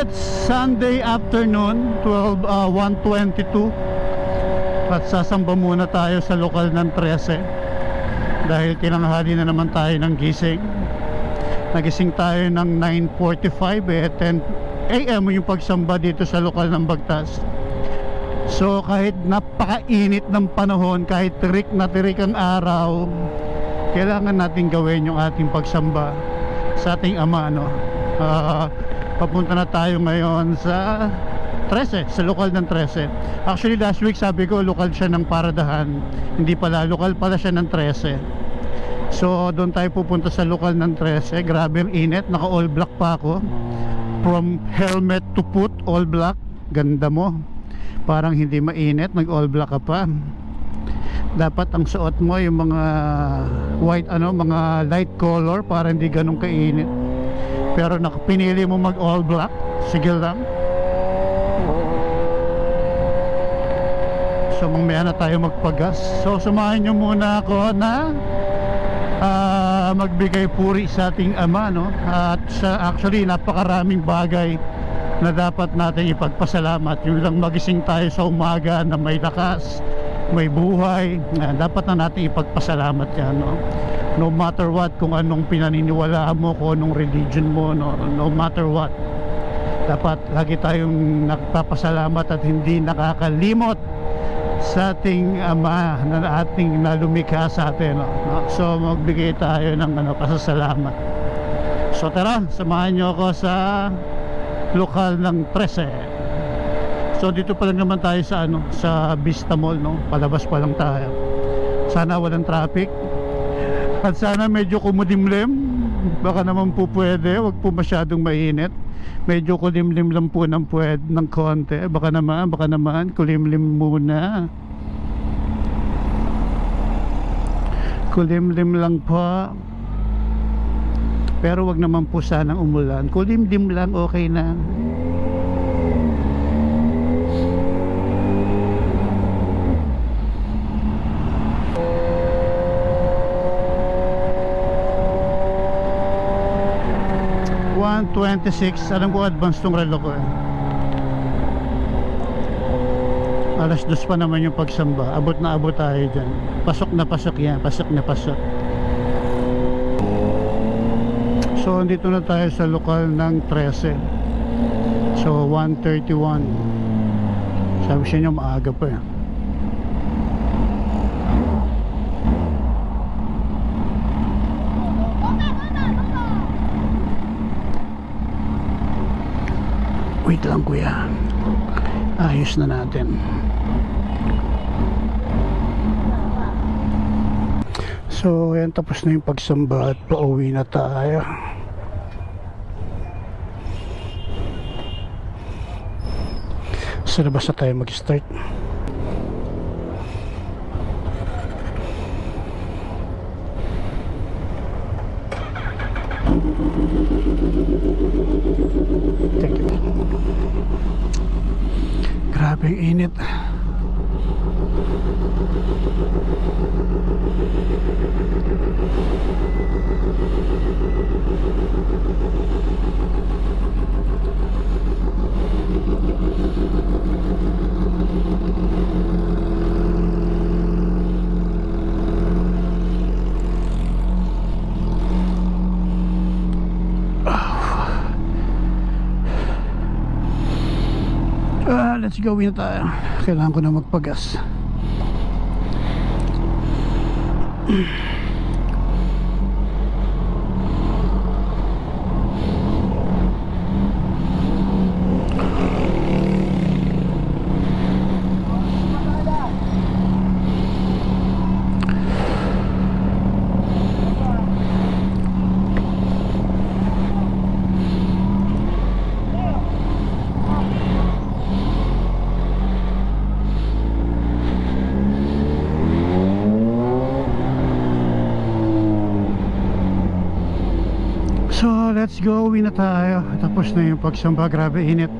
It's Sunday afternoon, 1:22. At sasamba muna tayo sa lokal ng 13 dahil tinanghali na naman tayo ng gising. Nagising tayo ng 9:45, 10 AM yung pagsamba dito sa lokal ng Bagtas. So kahit napakainit ng panahon, kahit tirik na tirik ang araw, kailangan natin gawin yung ating pagsamba sa ating Ama, no? Papunta na tayo ngayon sa 13, sa lokal ng 13. Actually last week sabi ko lokal siya ng Paradahan, hindi pala, lokal pala siya ng 13. So doon tayo pupunta sa lokal ng 13. Grabe ang init, naka all black pa ako. From helmet to foot, all black. Ganda mo, parang hindi mainit, nag all black ka pa. Dapat ang suot mo yung mga white, mga light color para hindi ganun kainit. Pero pinili mo mag all black, sige lang. So mamaya na tayo magpagas. So samahan nyo muna ako na magbigay puri sa ating Ama, no? At actually napakaraming bagay na dapat natin ipagpasalamat. Yung lang magising tayo sa umaga na may lakas, may buhay, dapat na natin ipagpasalamat yan, no? No matter what, kung anong pinaniniwalaan mo, kung anong religion mo, no matter what, dapat lagi tayong nagpapasalamat at hindi nakakalimot sa ating Ama na ating nalumikha sa atin, no? So magbigay tayo ng pasasalamat. So tara, samahan nyo ako sa lokal ng 13. So dito pa lang naman tayo sa sa Vista Mall, no? Palabas pa lang tayo. Sana walang traffic at sana medyo kumudimlim. Baka naman po pwede, wag po masyadong mainit. Medyo kulimlim lang po ng konti. Baka naman kulimlim muna. Kulimlim lang po. Pero wag naman po sanang umulan. Kulimlim lang, okay na. .26, alam ko advance tong relo ko, eh. Alas 2 pa naman yung pagsamba. Abot na abot tayo dyan. Pasok na pasok yan, pasok na pasok. So dito na tayo sa lokal ng 13. So 1:31. Sabi siya nyo maaga pa, eh. Wait lang kuya, ayos na natin. So yan, tapos na yung pagsamba at pauwi na tayo. Sa labas na tayo mag-start. Thank you. Grabe ang init. Let's go, na tayo. Kailangan ko na magpagas. So let's go, uwi na tayo. Tapos na yung pagsamba. Grabe init.